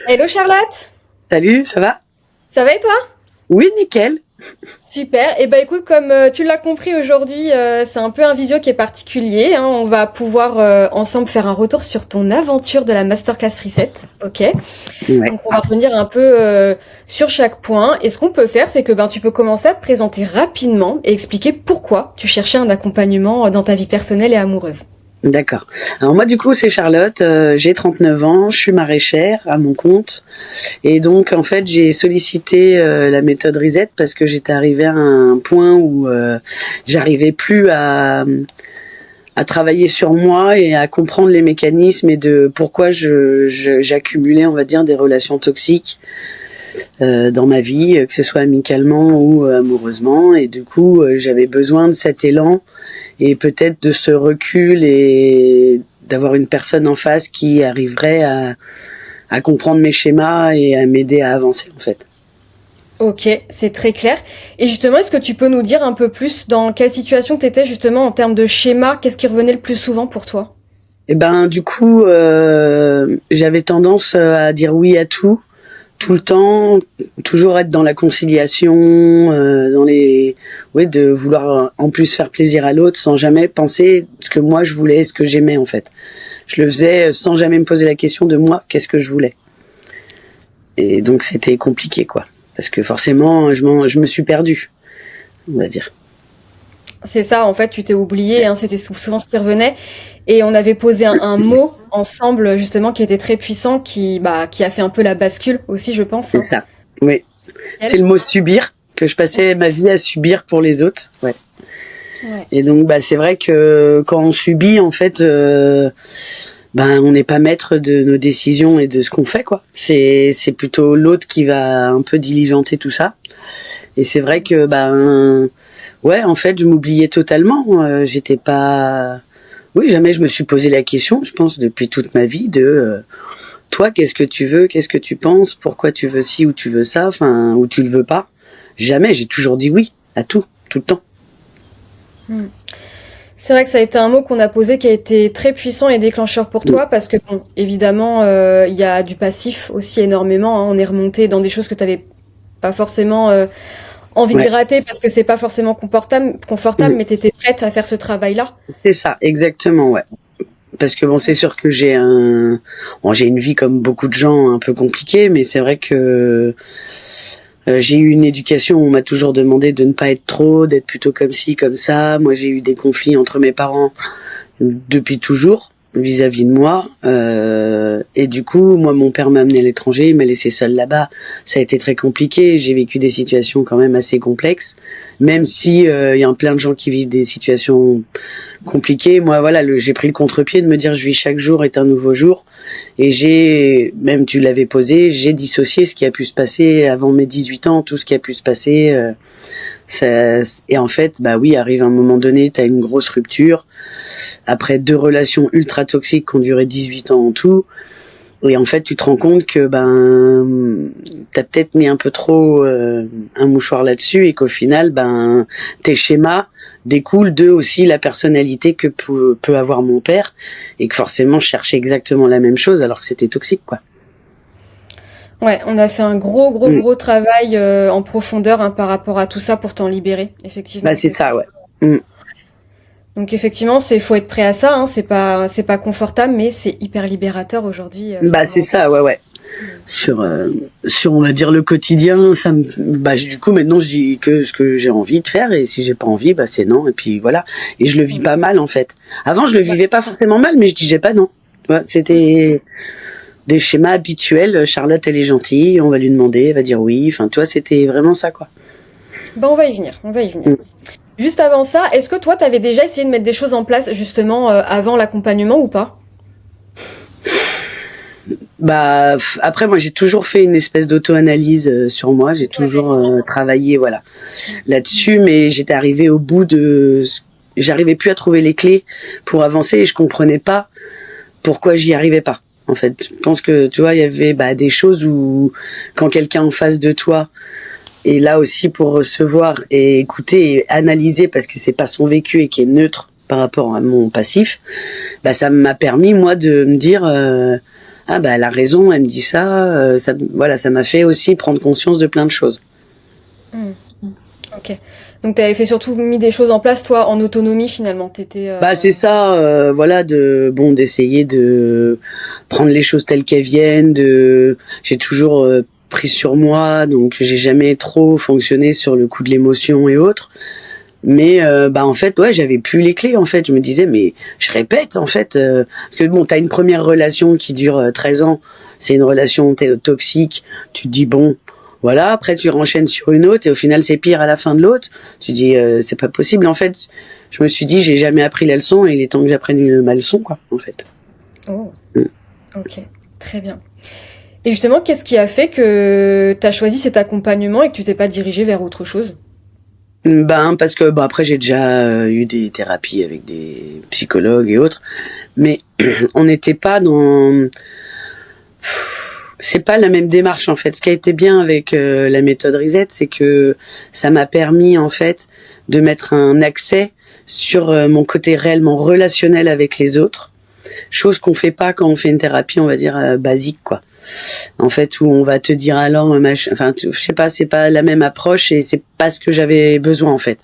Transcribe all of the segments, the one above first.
Hello Charlotte, Salut, ça va? ça va et toi? Oui, nickel. Super. Et ben écoute, comme tu l'as compris aujourd'hui, c'est un peu un visio qui est particulier, hein. On va pouvoir ensemble faire un retour sur ton aventure de la masterclass Reset. Ok. Ouais. Donc on va revenir un peu sur chaque point. Et ce qu'on peut faire, c'est que tu peux commencer à te présenter rapidement et expliquer pourquoi tu cherchais un accompagnement dans ta vie personnelle et amoureuse. D'accord. Alors moi, du coup, c'est Charlotte. J'ai 39 ans. Je suis maraîchère à mon compte. Et donc, en fait, j'ai sollicité la méthode Reset parce que j'étais arrivée à un point où j'arrivais plus à travailler sur moi et à comprendre les mécanismes et de pourquoi j'accumulais, on va dire, des relations toxiques dans ma vie, que ce soit amicalement ou amoureusement. Et du coup, j'avais besoin de cet élan et peut-être de ce recul et d'avoir une personne en face qui arriverait à comprendre mes schémas et à m'aider à avancer, en fait. Ok, c'est très clair. Et justement, est-ce que tu peux nous dire un peu plus dans quelle situation tu étais justement en termes de schéma? Qu'est-ce qui revenait le plus souvent pour toi? Et ben, du coup, j'avais tendance à dire oui à tout le temps, toujours être dans la conciliation, ouais, de vouloir en plus faire plaisir à l'autre sans jamais penser ce que moi je voulais, ce que j'aimais en fait. Je le faisais sans jamais me poser la question de moi, qu'est-ce que je voulais. Et donc c'était compliqué quoi, parce que forcément je me suis perdue, on va dire. C'est ça, en fait, tu t'es oublié, hein, c'était souvent ce qui revenait. Et on avait posé un mot ensemble, justement, qui était très puissant, qui a fait un peu la bascule aussi, je pense, C'est hein. ça. Oui, c'est le mot subir que je passais ma vie à subir pour les autres. Ouais. Ouais. Et donc c'est vrai que quand on subit en fait on n'est pas maître de nos décisions et de ce qu'on fait quoi. C'est plutôt l'autre qui va un peu diligenter tout ça. Et c'est vrai que ouais, en fait, je m'oubliais totalement, j'étais pas oui, jamais je me suis posé la question, je pense depuis toute ma vie de toi, qu'est-ce que tu veux, qu'est-ce que tu penses, pourquoi tu veux ci ou tu veux ça, enfin ou tu le veux pas. Jamais, j'ai toujours dit oui à tout le temps. Hmm. C'est vrai que ça a été un mot qu'on a posé qui a été très puissant et déclencheur pour toi parce que, bon, évidemment, il y a du passif aussi énormément, hein. On est remonté dans des choses que tu n'avais pas forcément envie de Ouais. gratter parce que c'est pas forcément confortable, mais tu étais prête à faire ce travail-là. C'est ça, exactement, ouais. Parce que bon, c'est sûr que j'ai une vie comme beaucoup de gens un peu compliquée, mais c'est vrai que j'ai eu une éducation où on m'a toujours demandé de ne pas être trop, d'être plutôt comme ci, comme ça. Moi, j'ai eu des conflits entre mes parents depuis toujours vis-à-vis de moi. Et du coup, moi, mon père m'a amené à l'étranger, il m'a laissé seul là-bas. Ça a été très compliqué. J'ai vécu des situations quand même assez complexes, même si il y a plein de gens qui vivent des situations compliquées. Moi, voilà, j'ai pris le contre-pied de me dire je vis chaque jour est un nouveau jour. Et même tu l'avais posé, j'ai dissocié ce qui a pu se passer avant mes 18 ans, tout ce qui a pu se passer. Et en fait, oui, arrive un moment donné, t'as une grosse rupture. Après 2 relations ultra toxiques qui ont duré 18 ans en tout. Et en fait, tu te rends compte que t'as peut-être mis un peu trop un mouchoir là-dessus et qu'au final, tes schémas découlent de aussi la personnalité que peut avoir mon père et que forcément je cherchais exactement la même chose alors que c'était toxique quoi. Ouais, on a fait un gros, gros, Mm. gros travail en profondeur, hein, par rapport à tout ça pour t'en libérer, effectivement. C'est ça, ouais. Mm. Donc effectivement, faut être prêt à ça, hein. C'est pas confortable, mais c'est hyper libérateur aujourd'hui. C'est ça, ouais, ouais. Sur on va dire le quotidien, du coup maintenant je dis que ce que j'ai envie de faire et si j'ai pas envie, c'est non et puis voilà. Et je le vis pas mal en fait. Avant je le vivais pas forcément mal, mais je disais pas non. Ouais, c'était des schémas habituels. Charlotte elle est gentille, on va lui demander, elle va dire oui. Enfin toi c'était vraiment ça quoi. On va y venir, on va y venir. Mm. Juste avant ça, est-ce que toi, t'avais déjà essayé de mettre des choses en place justement avant l'accompagnement ou pas? Après moi j'ai toujours fait une espèce d'auto-analyse sur moi, j'ai toujours travaillé voilà là-dessus, mais j'étais arrivée au bout j'arrivais plus à trouver les clés pour avancer et je comprenais pas pourquoi j'y arrivais pas. En fait, je pense que tu vois, il y avait des choses où quand quelqu'un en face de toi est là aussi pour recevoir et écouter et analyser parce que c'est pas son vécu et qui est neutre par rapport à mon passif, ça m'a permis moi de me dire ah bah elle a raison, elle me dit ça, voilà, ça m'a fait aussi prendre conscience de plein de choses. Ok. Donc t'avais fait surtout mis des choses en place, toi, en autonomie finalement. T'étais. Bah c'est ça, voilà, d'essayer de prendre les choses telles qu'elles viennent. J'ai toujours pris sur moi, donc j'ai jamais trop fonctionné sur le coup de l'émotion et autres. Mais bah en fait, ouais, j'avais plus les clés en fait. Je me disais, mais je répète en fait, parce que bon, t'as une première relation qui dure 13 ans, c'est une relation toxique. Tu te dis bon. Voilà, après tu renchaînes sur une autre et au final c'est pire à la fin de l'autre. Tu dis c'est pas possible. En fait, je me suis dit j'ai jamais appris la leçon et il est temps que j'apprenne ma leçon quoi en fait. Oh. Ok, très bien. Et justement, qu'est-ce qui a fait que tu as choisi cet accompagnement et que tu t'es pas dirigé vers autre chose? Ben parce que après j'ai déjà eu des thérapies avec des psychologues et autres, mais on n'était pas dans c'est pas la même démarche en fait. Ce qui a été bien avec la méthode Reset, c'est que ça m'a permis en fait de mettre un accès sur mon côté réellement relationnel avec les autres, chose qu'on fait pas quand on fait une thérapie, on va dire basique quoi. En fait, où on va te dire alors enfin je sais pas, c'est pas la même approche et c'est pas ce que j'avais besoin en fait.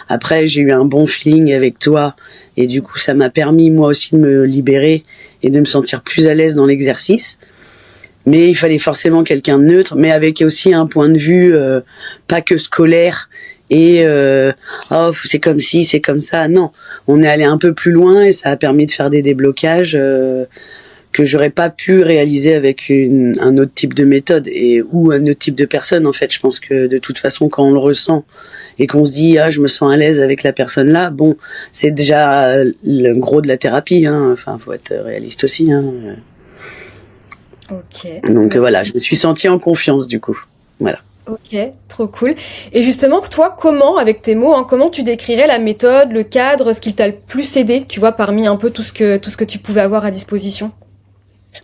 Après, j'ai eu un bon feeling avec toi et du coup, ça m'a permis moi aussi de me libérer et de me sentir plus à l'aise dans l'exercice. Mais il fallait forcément quelqu'un de neutre, mais avec aussi un point de vue pas que scolaire et oh c'est comme ci, c'est comme ça. Non, on est allé un peu plus loin et ça a permis de faire des déblocages que j'aurais pas pu réaliser avec un autre type de méthode ou un autre type de personne. En fait, je pense que de toute façon, quand on le ressent et qu'on se dit je me sens à l'aise avec la personne là, bon, c'est déjà le gros de la thérapie. Hein. Enfin, faut être réaliste aussi. Hein. Ok. Donc voilà, je me suis sentie en confiance du coup. Voilà. Ok, trop cool. Et justement, toi, comment, avec tes mots, comment tu décrirais la méthode, le cadre, ce qui t'a le plus aidé, tu vois, parmi un peu tout ce que tu pouvais avoir à disposition?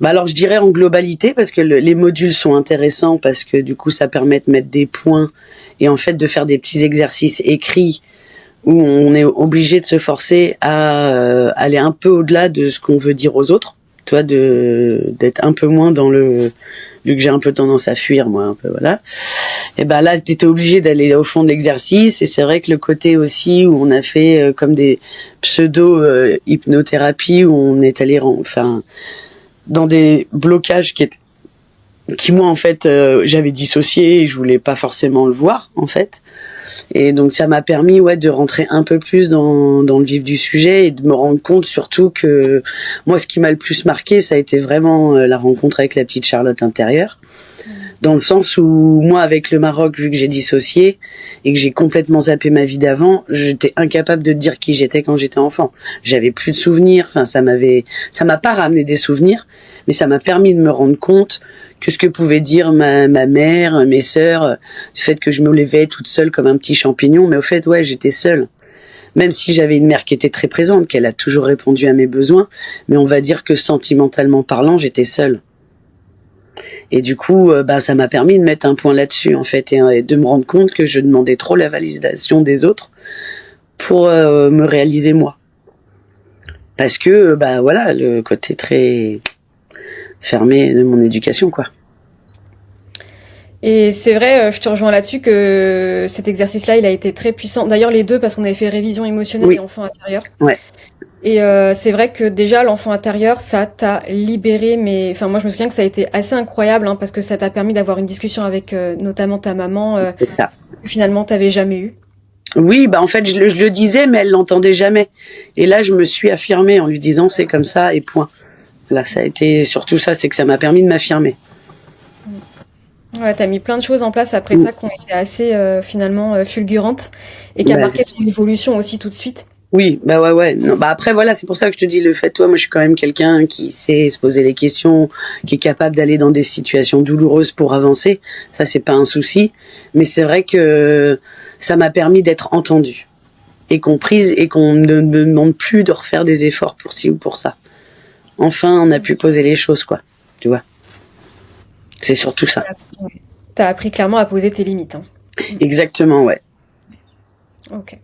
Bah alors je dirais en globalité parce que les modules sont intéressants parce que du coup ça permet de mettre des points et en fait de faire des petits exercices écrits où on est obligé de se forcer à aller un peu au-delà de ce qu'on veut dire aux autres. Tu vois, d'être un peu moins dans vu que j'ai un peu tendance à fuir moi un peu voilà. Et ben là t'étais obligé d'aller au fond de l'exercice et c'est vrai que le côté aussi où on a fait comme des pseudo hypnothérapie où on est allé dans des blocages qui moi en fait j'avais dissocié et je voulais pas forcément le voir en fait et donc ça m'a permis de rentrer un peu plus dans le vif du sujet et de me rendre compte surtout que moi ce qui m'a le plus marqué ça a été vraiment la rencontre avec la petite Charlotte intérieure dans le sens où moi avec le Maroc vu que j'ai dissocié et que j'ai complètement zappé ma vie d'avant j'étais incapable de dire qui j'étais quand j'étais enfant, j'avais plus de souvenirs, enfin ça m'a pas ramené des souvenirs mais ça m'a permis de me rendre compte que ce que pouvait dire ma mère, mes sœurs, du fait que je me levais toute seule comme un petit champignon, mais au fait, j'étais seule. Même si j'avais une mère qui était très présente, qu'elle a toujours répondu à mes besoins, mais on va dire que sentimentalement parlant, j'étais seule. Et du coup, ça m'a permis de mettre un point là-dessus, en fait, et de me rendre compte que je demandais trop la validation des autres pour me réaliser moi. Parce que, voilà, le côté très fermé de mon éducation, quoi. Et c'est vrai, je te rejoins là-dessus que cet exercice-là, il a été très puissant. D'ailleurs, les deux, parce qu'on avait fait révision émotionnelle et enfant intérieur. Ouais. Et c'est vrai que déjà, l'enfant intérieur, ça t'a libéré. Mais enfin, moi, je me souviens que ça a été assez incroyable, parce que ça t'a permis d'avoir une discussion avec notamment ta maman, c'est ça. Que finalement, t'avais jamais eu. Oui, en fait, je le disais, mais elle l'entendait jamais. Et là, je me suis affirmée en lui disant c'est comme ça et point. Là, ça a été surtout ça, c'est que ça m'a permis de m'affirmer. Ouais, t'as mis plein de choses en place après ça qui ont été assez finalement fulgurantes et qui a marqué ton évolution aussi tout de suite. Oui, ouais. Non, après voilà, c'est pour ça que je te dis le fait, toi, moi je suis quand même quelqu'un qui sait se poser les questions, qui est capable d'aller dans des situations douloureuses pour avancer. Ça, c'est pas un souci. Mais c'est vrai que ça m'a permis d'être entendue et comprise et qu'on ne me demande plus de refaire des efforts pour ci ou pour ça. Enfin, on a pu poser les choses, quoi. Tu vois. C'est surtout ça. T'as appris clairement à poser tes limites. Exactement, ouais. Ok.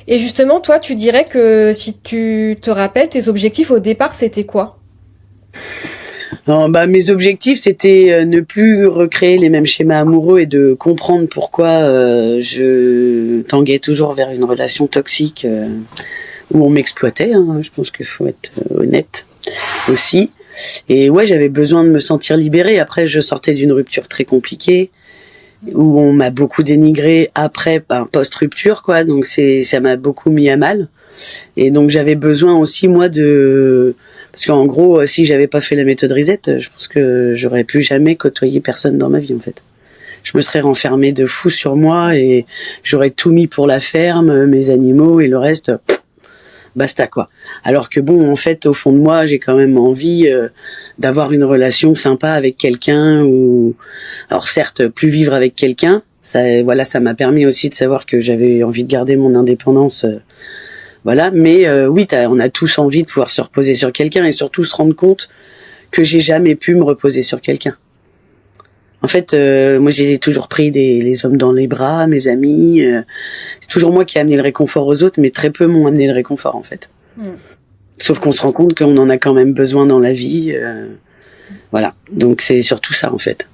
Et justement, toi, tu dirais que si tu te rappelles, tes objectifs au départ, c'était quoi? Alors, mes objectifs, c'était ne plus recréer les mêmes schémas amoureux et de comprendre pourquoi je tanguais toujours vers une relation toxique où on m'exploitait. Hein. Je pense qu'il faut être honnête aussi. Et ouais, j'avais besoin de me sentir libérée. Après, je sortais d'une rupture très compliquée où on m'a beaucoup dénigré après, post-rupture, quoi. Donc ça m'a beaucoup mis à mal. Et donc j'avais besoin aussi, moi, parce qu'en gros, si j'avais pas fait la méthode Reset, je pense que j'aurais plus jamais côtoyé personne dans ma vie, en fait. Je me serais renfermée de fou sur moi et j'aurais tout mis pour la ferme, mes animaux et le reste, basta, quoi. Alors que bon, en fait, au fond de moi, j'ai quand même envie d'avoir une relation sympa avec quelqu'un ou, alors certes, plus vivre avec quelqu'un. Ça, voilà, ça m'a permis aussi de savoir que j'avais envie de garder mon indépendance. Voilà, mais oui, on a tous envie de pouvoir se reposer sur quelqu'un et surtout se rendre compte que j'ai jamais pu me reposer sur quelqu'un. En fait, moi j'ai toujours pris les hommes dans les bras, mes amis. C'est toujours moi qui ai amené le réconfort aux autres, mais très peu m'ont amené le réconfort en fait. Sauf qu'on se rend compte qu'on en a quand même besoin dans la vie. Voilà, donc c'est surtout ça en fait.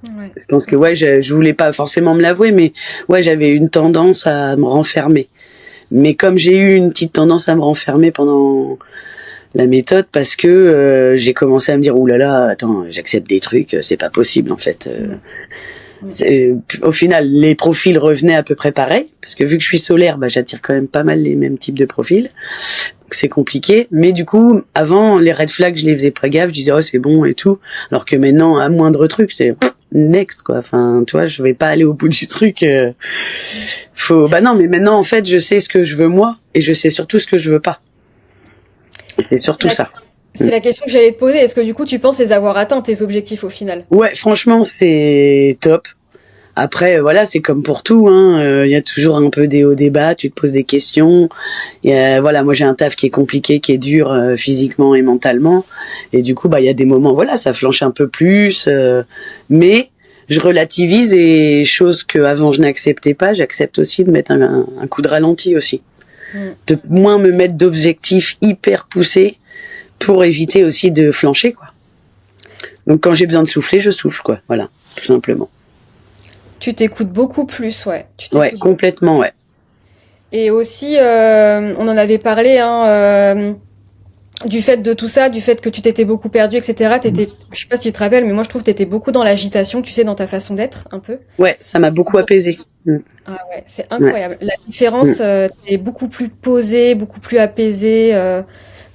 Ouais. Je pense que ouais, je voulais pas forcément me l'avouer, mais ouais, j'avais une tendance à me renfermer. Mais comme j'ai eu une petite tendance à me renfermer pendant la méthode, parce que j'ai commencé à me dire oulala, attends, j'accepte des trucs, c'est pas possible en fait. Au final, les profils revenaient à peu près pareil, parce que vu que je suis solaire, j'attire quand même pas mal les mêmes types de profils. Donc c'est compliqué. Mais du coup, avant, les red flags, je les faisais pas gaffe, je disais oh c'est bon et tout. Alors que maintenant, à moindre truc, c'est next quoi. Enfin, tu vois, je vais pas aller au bout du truc. Non, mais maintenant en fait, je sais ce que je veux moi et je sais surtout ce que je veux pas. Et c'est surtout ça. C'est la question que j'allais te poser. Est-ce que du coup, tu penses les avoir atteints tes objectifs au final? Ouais, franchement, c'est top. Après, voilà, c'est comme pour tout, hein. Y a toujours un peu des hauts, des bas. Tu te poses des questions. Voilà, moi j'ai un taf qui est compliqué, qui est dur physiquement et mentalement. Et du coup, y a des moments, voilà, ça flanche un peu plus. Mais je relativise et chose que avant je n'acceptais pas, j'accepte aussi de mettre un coup de ralenti aussi. De moins me mettre d'objectifs hyper poussés pour éviter aussi de flancher, quoi. Donc quand j'ai besoin de souffler, je souffle, quoi. Voilà, tout simplement. Tu t'écoutes beaucoup plus, ouais. Ouais, complètement, ouais. Et aussi, on en avait parlé, du fait de tout ça, du fait que tu t'étais beaucoup perdu, etc. Je sais pas si tu te rappelles, mais moi je trouve que t'étais beaucoup dans l'agitation, tu sais, dans ta façon d'être, un peu. Ouais, ça m'a beaucoup apaisé. Ah ouais, c'est incroyable. Ouais. La différence, t'es beaucoup plus posée, beaucoup plus apaisée,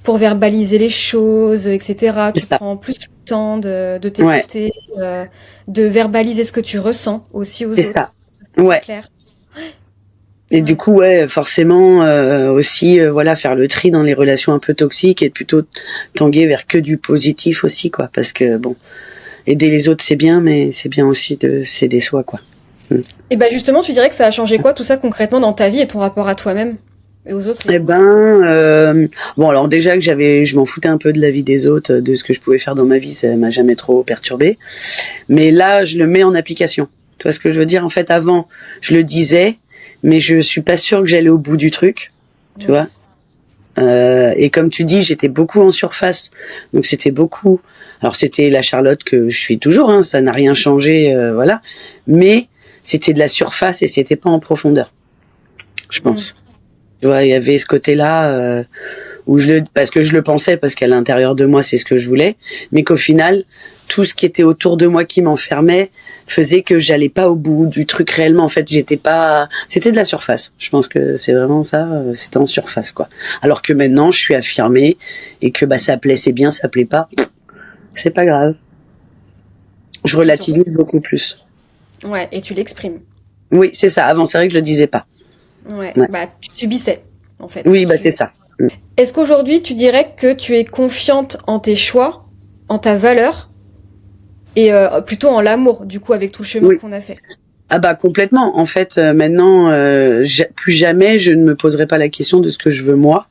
pour verbaliser les choses, etc. Tu prends plus le temps de t'écouter, de verbaliser ce que tu ressens aussi aux autres. C'est ça. Ouais. Clair. Et du coup, ouais, forcément, aussi, voilà, faire le tri dans les relations un peu toxiques et plutôt tanguer vers que du positif aussi, quoi. Parce que, bon, aider les autres, c'est bien, mais c'est bien aussi de s'aider soi, quoi. Et justement, tu dirais que ça a changé quoi, tout ça, concrètement, dans ta vie et ton rapport à toi-même et aux autres? Bon, alors déjà que je m'en foutais un peu de la vie des autres, de ce que je pouvais faire dans ma vie, ça m'a jamais trop perturbé. Mais là, je le mets en application. Tu vois ce que je veux dire? En fait, avant, je le disais, mais je suis pas sûre que j'allais au bout du truc, tu vois. Et comme tu dis, j'étais beaucoup en surface, donc c'était beaucoup. Alors c'était la Charlotte que je suis toujours, hein, ça n'a rien changé, voilà. Mais c'était de la surface et c'était pas en profondeur, je pense. Tu vois, il y avait ce côté-là où parce que je le pensais, parce qu'à l'intérieur de moi c'est ce que je voulais, mais qu'au final tout ce qui était autour de moi qui m'enfermait faisait que j'allais pas au bout du truc réellement. En fait, c'était de la surface. Je pense que c'est vraiment ça, c'était en surface, quoi. Alors que maintenant, je suis affirmée et que ça plaît, c'est bien, ça plaît pas, c'est pas grave. Je relativise beaucoup plus. Ouais, et tu l'exprimes. Oui, c'est ça. Avant, c'est vrai que je le disais pas. Ouais. Tu subissais, en fait. Oui, c'est ça. Est-ce qu'aujourd'hui, tu dirais que tu es confiante en tes choix, en ta valeur, et plutôt en l'amour, du coup, avec tout le chemin qu'on a fait? Complètement. En fait, maintenant, plus jamais je ne me poserai pas la question de ce que je veux moi,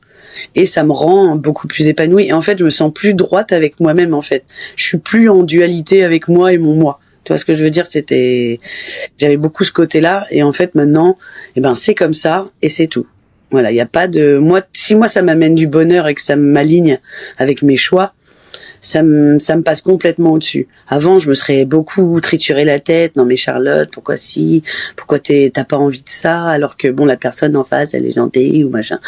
et ça me rend beaucoup plus épanouie. Et en fait, je me sens plus droite avec moi-même. En fait, je suis plus en dualité avec moi et mon moi. Tu vois ce que je veux dire? J'avais beaucoup ce côté-là, et en fait maintenant, c'est comme ça et c'est tout. Voilà, il y a pas de si moi ça m'amène du bonheur et que ça m'aligne avec mes choix, ça me passe complètement au-dessus. Avant, je me serais beaucoup trituré la tête. Non mais Charlotte, pourquoi si? Pourquoi t'as pas envie de ça? Alors que bon, la personne en face, elle est gentille ou machin.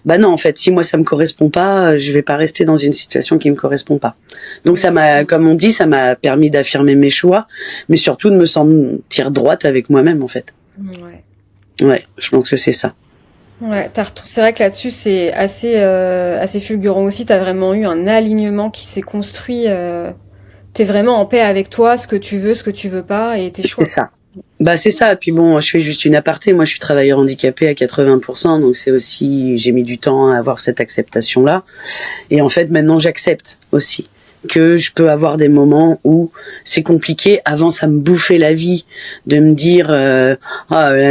Bah non, en fait, si moi ça me correspond pas, je vais pas rester dans une situation qui me correspond pas. Donc ça m'a, comme on dit, ça m'a permis d'affirmer mes choix, mais surtout de me sentir droite avec moi-même, en fait. Ouais. Ouais, je pense que c'est ça. Ouais, c'est vrai que là-dessus c'est assez fulgurant aussi. T'as vraiment eu un alignement qui s'est construit. T'es vraiment en paix avec toi, ce que tu veux, ce que tu veux pas, et tes choix. C'est ça. Bah c'est ça. Puis bon, je fais juste une aparté. Moi, je suis travailleur handicapé à 80%, donc c'est aussi, j'ai mis du temps à avoir cette acceptation-là. Et en fait, maintenant, j'accepte aussi que je peux avoir des moments où c'est compliqué. Avant, ça me bouffait la vie de me dire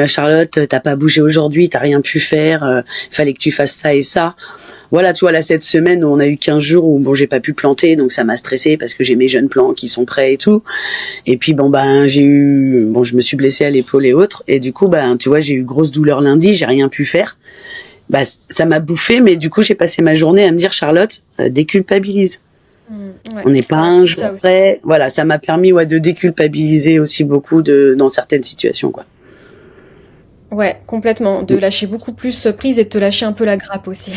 Charlotte, t'as pas bougé aujourd'hui, t'as rien pu faire, fallait que tu fasses ça et ça. Voilà, tu vois, là, cette semaine, on a eu 15 jours où bon, j'ai pas pu planter, donc ça m'a stressé parce que j'ai mes jeunes plants qui sont prêts et tout. Et puis bon, je me suis blessée à l'épaule et autres, et du coup, tu vois, j'ai eu grosse douleur lundi, j'ai rien pu faire. Ça m'a bouffé, mais du coup, j'ai passé ma journée à me dire Charlotte, déculpabilise. Ouais. On n'est pas un jour près. Voilà, ça m'a permis de déculpabiliser aussi beaucoup dans certaines situations, quoi. Ouais, complètement. De lâcher beaucoup plus prise et de te lâcher un peu la grappe aussi.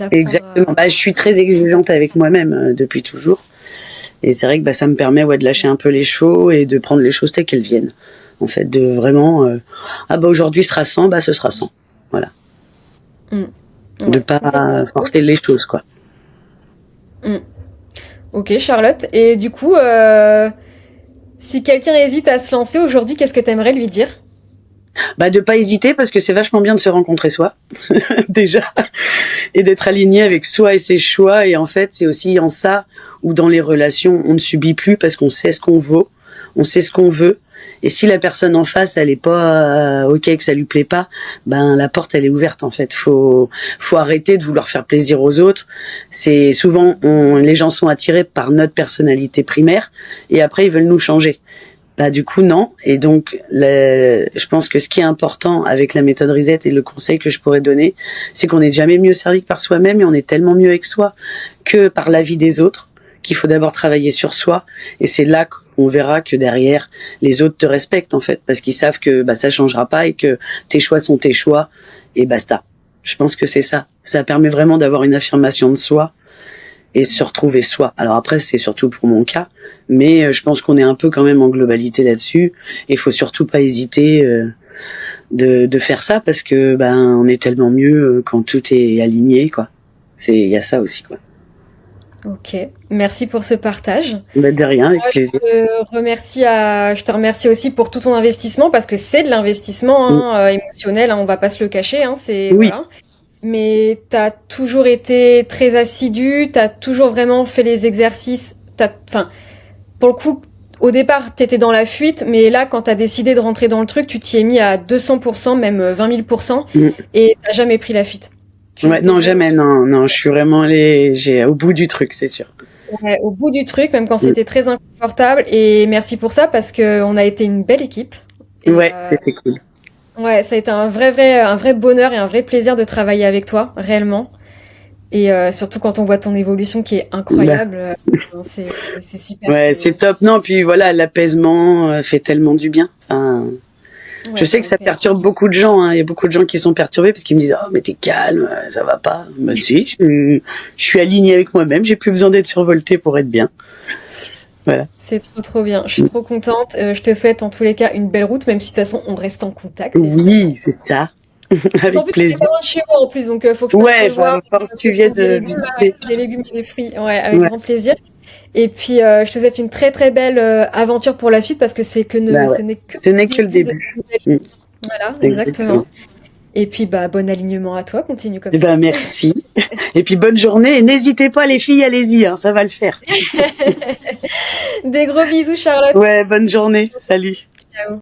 Exactement. Je suis très exigeante avec moi-même depuis toujours. Et c'est vrai que ça me permet de lâcher un peu les chevaux et de prendre les choses telles qu'elles viennent. En fait, de vraiment aujourd'hui sera 100, ce sera 100. Voilà. Ouais, de pas forcer les choses, quoi. Ok, Charlotte. Et du coup, si quelqu'un hésite à se lancer aujourd'hui, qu'est-ce que t'aimerais lui dire? De pas hésiter, parce que c'est vachement bien de se rencontrer soi, déjà, et d'être aligné avec soi et ses choix. Et en fait, c'est aussi en ça où dans les relations, on ne subit plus parce qu'on sait ce qu'on vaut, on sait ce qu'on veut. Et si la personne en face, elle est pas ok, que ça lui plaît pas, la porte elle est ouverte en fait. Faut arrêter de vouloir faire plaisir aux autres. C'est souvent les gens sont attirés par notre personnalité primaire et après ils veulent nous changer. Du coup non. Et donc je pense que ce qui est important avec la méthode Reset et le conseil que je pourrais donner, c'est qu'on n'est jamais mieux servi que par soi-même et on est tellement mieux avec soi que par la vie des autres, qu'il faut d'abord travailler sur soi. Et c'est là qu'on verra que derrière, les autres te respectent en fait, parce qu'ils savent que ça changera pas et que tes choix sont tes choix et basta. Je pense que c'est ça. Ça permet vraiment d'avoir une affirmation de soi et de se retrouver soi. Alors après, c'est surtout pour mon cas, mais je pense qu'on est un peu quand même en globalité là-dessus. Et il faut surtout pas hésiter de faire ça, parce que on est tellement mieux quand tout est aligné, quoi. Il y a ça aussi, quoi. Ok, merci pour ce partage. De rien, avec plaisir. Je te remercie aussi pour tout ton investissement, parce que c'est de l'investissement émotionnel, on va pas se le cacher, oui. Voilà. Mais t'as toujours été très assidu, t'as toujours vraiment fait les exercices. Pour le coup, au départ, t'étais dans la fuite, mais là, quand t'as décidé de rentrer dans le truc, tu t'y es mis à 200%, même 20 000%, et t'as jamais pris la fuite. Non, jamais, non, je suis vraiment au bout du truc, c'est sûr. Ouais, au bout du truc, même quand c'était très inconfortable, et merci pour ça, parce que on a été une belle équipe. Et, c'était cool. Ouais, ça a été un vrai bonheur et un vrai plaisir de travailler avec toi, réellement. Et surtout quand on voit ton évolution qui est incroyable, c'est super. Ouais, c'est top. Non, puis voilà, l'apaisement fait tellement du bien. Je sais que ça perturbe beaucoup de gens. Il y a beaucoup de gens qui sont perturbés parce qu'ils me disent « Oh, mais t'es calme, ça va pas. » Si, je suis alignée avec moi-même. J'ai plus besoin d'être survoltée pour être bien. Voilà. C'est trop bien. Je suis trop contente. Je te souhaite en tous les cas une belle route, même si de toute façon on reste en contact. Oui, c'est ça. Avec plaisir. T'es pas loin de chez moi en plus, donc faut que je passe te voir. Tu viens de visiter. Les légumes et les fruits. Ouais, avec grand plaisir. Et puis je te souhaite une très très belle aventure pour la suite, parce que ce n'est que le début. Voilà, exactement. Et puis bon alignement à toi, continue comme ça. Merci. Et puis bonne journée, et n'hésitez pas les filles, allez-y, ça va le faire. Des gros bisous Charlotte. Ouais, bonne journée, salut. Ciao.